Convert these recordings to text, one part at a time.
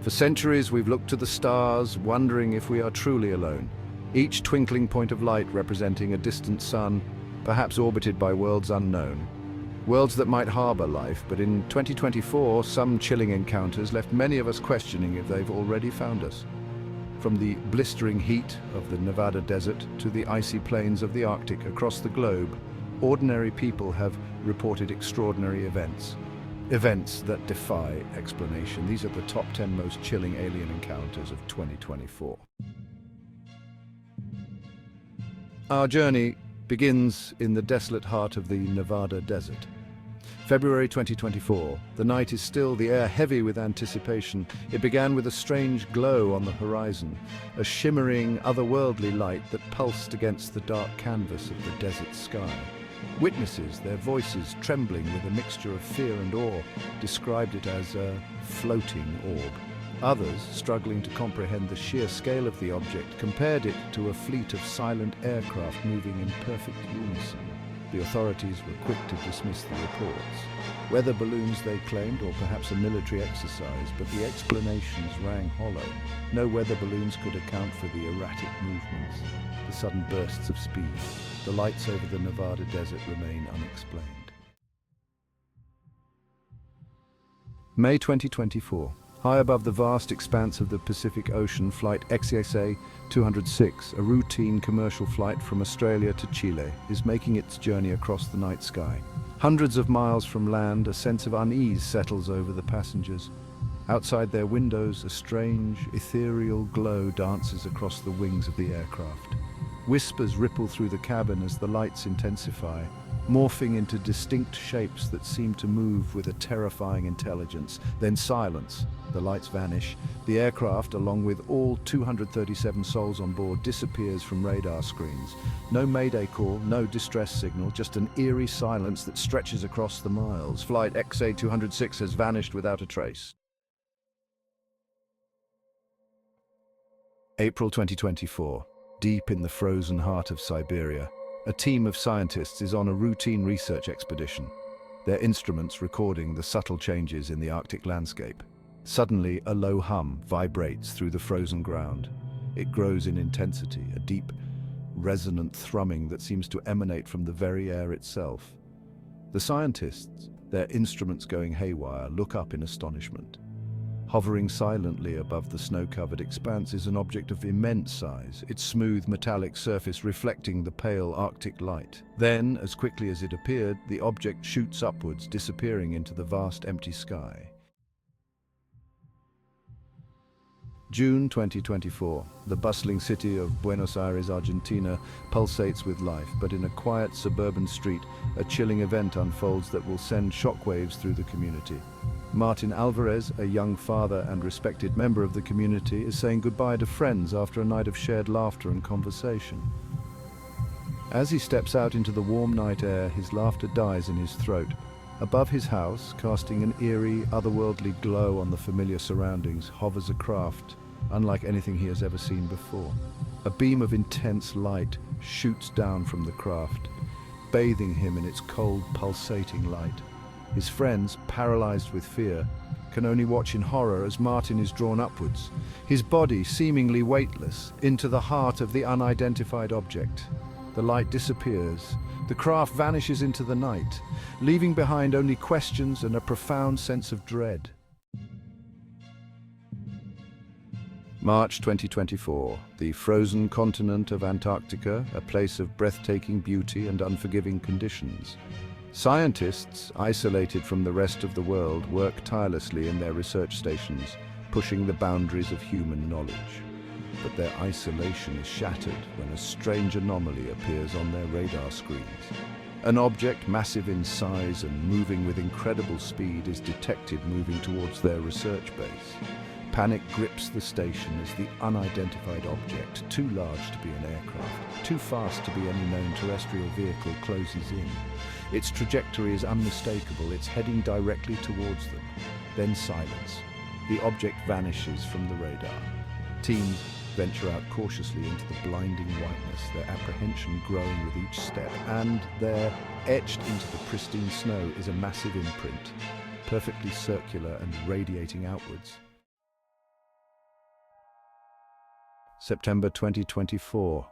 For centuries, we've looked to the stars, wondering if we are truly alone. Each twinkling point of light representing a distant sun, perhaps orbited by worlds unknown. Worlds that might harbor life, but in 2024, some chilling encounters left many of us questioning if they've already found us. From the blistering heat of the Nevada desert to the icy plains of the Arctic across the globe, ordinary people have reported extraordinary events. Events that defy explanation. These are the top 10 most chilling alien encounters of 2024. Our journey begins in the desolate heart of the Nevada desert. February 2024. The night is still, the air heavy with anticipation. It began with a strange glow on the horizon, a shimmering, otherworldly light that pulsed against the dark canvas of the desert sky. Witnesses, their voices trembling with a mixture of fear and awe, described it as a floating orb. Others, struggling to comprehend the sheer scale of the object, compared it to a fleet of silent aircraft moving in perfect unison. The authorities were quick to dismiss the reports. Weather balloons, they claimed, or perhaps a military exercise, but the explanations rang hollow. No weather balloons could account for the erratic movements, the sudden bursts of speed. The lights over the Nevada desert remain unexplained. May 2024. High above the vast expanse of the Pacific Ocean, flight XESA-206, a routine commercial flight from Australia to Chile, is making its journey across the night sky. Hundreds of miles from land, a sense of unease settles over the passengers. Outside their windows, a strange, ethereal glow dances across the wings of the aircraft. Whispers ripple through the cabin as the lights intensify, morphing into distinct shapes that seem to move with a terrifying intelligence. Then silence. The lights vanish. The aircraft, along with all 237 souls on board, disappears from radar screens. No mayday call, no distress signal, just an eerie silence that stretches across the miles. Flight XA-206 has vanished without a trace. April 2024. Deep in the frozen heart of Siberia, a team of scientists is on a routine research expedition, their instruments recording the subtle changes in the Arctic landscape. Suddenly, a low hum vibrates through the frozen ground. It grows in intensity, a deep, resonant thrumming that seems to emanate from the very air itself. The scientists, their instruments going haywire, look up in astonishment. Hovering silently above the snow-covered expanse is an object of immense size, its smooth metallic surface reflecting the pale Arctic light. Then, as quickly as it appeared, the object shoots upwards, disappearing into the vast empty sky. June 2024. The bustling city of Buenos Aires, Argentina, pulsates with life, but in a quiet suburban street, a chilling event unfolds that will send shockwaves through the community. Martin Alvarez, a young father and respected member of the community, is saying goodbye to friends after a night of shared laughter and conversation. As he steps out into the warm night air, his laughter dies in his throat. Above his house, casting an eerie, otherworldly glow on the familiar surroundings, hovers a craft unlike anything he has ever seen before. A beam of intense light shoots down from the craft, bathing him in its cold, pulsating light. His friends, paralyzed with fear, can only watch in horror as Martin is drawn upwards, his body seemingly weightless, into the heart of the unidentified object. The light disappears. The craft vanishes into the night, leaving behind only questions and a profound sense of dread. March 2024. The frozen continent of Antarctica, a place of breathtaking beauty and unforgiving conditions. Scientists, isolated from the rest of the world, work tirelessly in their research stations, pushing the boundaries of human knowledge. But their isolation is shattered when a strange anomaly appears on their radar screens. An object massive in size and moving with incredible speed is detected moving towards their research base. Panic grips the station as the unidentified object, too large to be an aircraft, too fast to be any known terrestrial vehicle, closes in. Its trajectory is unmistakable, it's heading directly towards them. Then silence. The object vanishes from the radar. Teams venture out cautiously into the blinding whiteness, their apprehension growing with each step, and there, etched into the pristine snow, is a massive imprint, perfectly circular and radiating outwards. September 2024.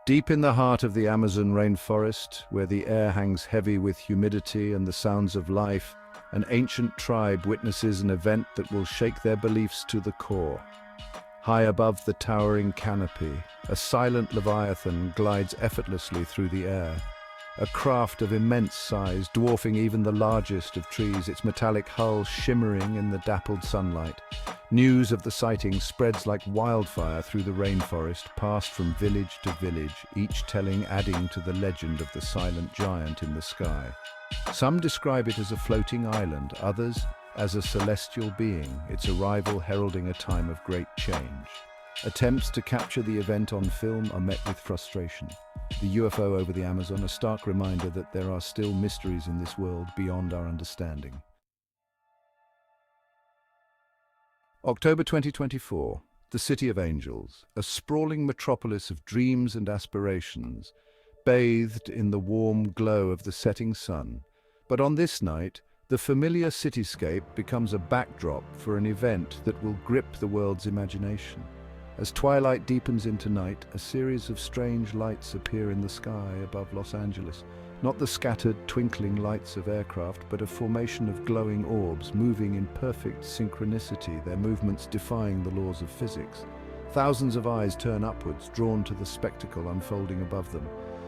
Deep in the heart of the Amazon rainforest, where the air hangs heavy with humidity and the sounds of life, an ancient tribe witnesses an event that will shake their beliefs to the core. High above the towering canopy, a silent leviathan glides effortlessly through the air. A craft of immense size, dwarfing even the largest of trees, its metallic hull shimmering in the dappled sunlight. News of the sighting spreads like wildfire through the rainforest, passed from village to village, each telling adding to the legend of the silent giant in the sky. Some describe it as a floating island, others as a celestial being, its arrival heralding a time of great change. Attempts to capture the event on film are met with frustration. The UFO over the Amazon, a stark reminder that there are still mysteries in this world beyond our understanding. October 2024, the City of Angels, a sprawling metropolis of dreams and aspirations, bathed in the warm glow of the setting sun. But on this night, the familiar cityscape becomes a backdrop for an event that will grip the world's imagination. As twilight deepens into night, a series of strange lights appear in the sky above Los Angeles. Not the scattered, twinkling lights of aircraft, but a formation of glowing orbs moving in perfect synchronicity, their movements defying the laws of physics. Thousands of eyes turn upwards, drawn to the spectacle unfolding above them.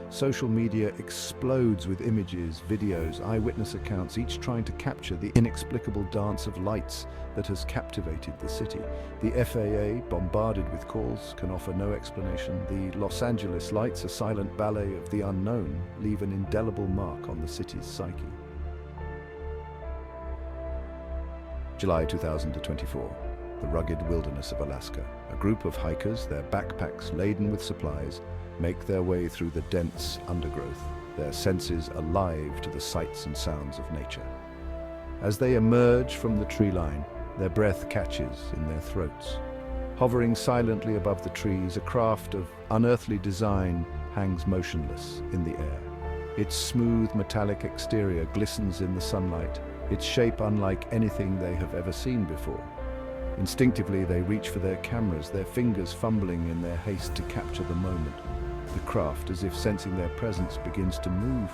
Social media explodes with images, videos, eyewitness accounts, each trying to capture the inexplicable dance of lights that has captivated the city. The FAA, bombarded with calls, can offer no explanation. The Los Angeles lights, a silent ballet of the unknown, leave an indelible mark on the city's psyche. July 2024. The rugged wilderness of Alaska. A group of hikers, their backpacks laden with supplies, make their way through the dense undergrowth, their senses alive to the sights and sounds of nature. As they emerge from the tree line, their breath catches in their throats. Hovering silently above the trees, a craft of unearthly design hangs motionless in the air. Its smooth metallic exterior glistens in the sunlight, its shape unlike anything they have ever seen before. Instinctively, they reach for their cameras, their fingers fumbling in their haste to capture the moment. The craft, as if sensing their presence, begins to move.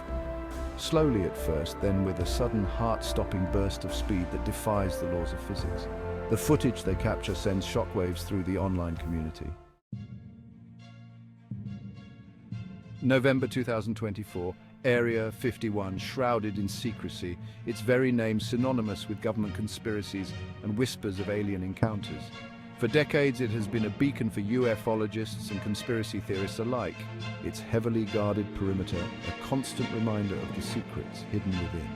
Slowly at first, then with a sudden heart-stopping burst of speed that defies the laws of physics. The footage they capture sends shockwaves through the online community. November 2024, Area 51, shrouded in secrecy, its very name synonymous with government conspiracies and whispers of alien encounters. For decades, it has been a beacon for ufologists and conspiracy theorists alike, its heavily guarded perimeter a constant reminder of the secrets hidden within.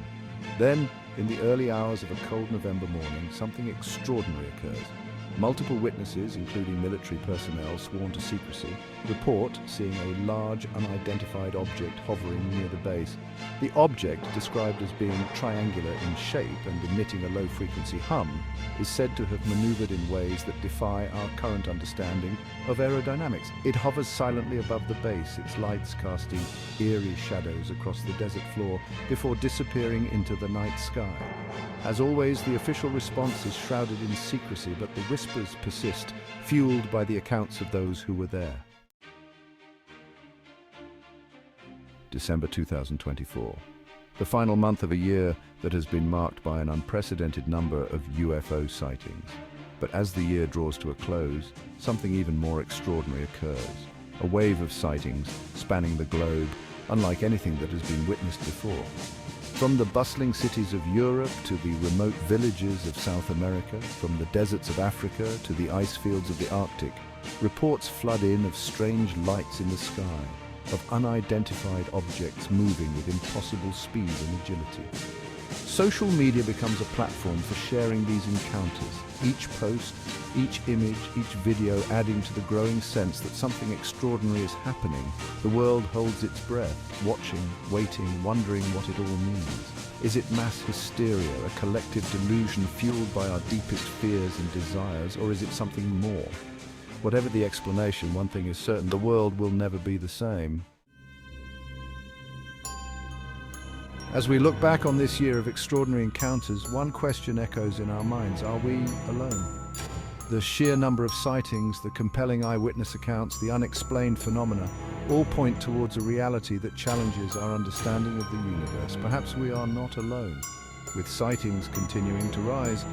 Then, in the early hours of a cold November morning, something extraordinary occurs. Multiple witnesses, including military personnel sworn to secrecy, report seeing a large, unidentified object hovering near the base. The object, described as being triangular in shape and emitting a low-frequency hum, is said to have maneuvered in ways that defy our current understanding of aerodynamics. It hovers silently above the base, its lights casting eerie shadows across the desert floor before disappearing into the night sky. As always, the official response is shrouded in secrecy, but the whispers persist, fueled by the accounts of those who were there. December 2024. The final month of a year that has been marked by an unprecedented number of UFO sightings. But as the year draws to a close, something even more extraordinary occurs. A wave of sightings spanning the globe, unlike anything that has been witnessed before. From the bustling cities of Europe to the remote villages of South America, from the deserts of Africa to the ice fields of the Arctic, reports flood in of strange lights in the sky, of unidentified objects moving with impossible speed and agility. Social media becomes a platform for sharing these encounters, each post, each image, each video adding to the growing sense that something extraordinary is happening. The world holds its breath, watching, waiting, wondering what it all means. Is it mass hysteria, a collective delusion fueled by our deepest fears and desires, or is it something more? Whatever the explanation, one thing is certain, the world will never be the same. As we look back on this year of extraordinary encounters, one question echoes in our minds: are we alone? The sheer number of sightings, the compelling eyewitness accounts, the unexplained phenomena, all point towards a reality that challenges our understanding of the universe. Perhaps we are not alone. With sightings continuing to rise,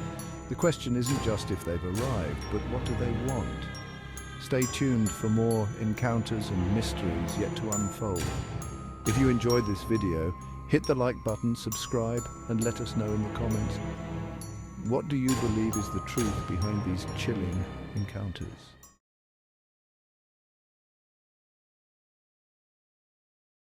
the question isn't just if they've arrived, but what do they want? Stay tuned for more encounters and mysteries yet to unfold. If you enjoyed this video, hit the like button, subscribe, and let us know in the comments. What do you believe is the truth behind these chilling encounters?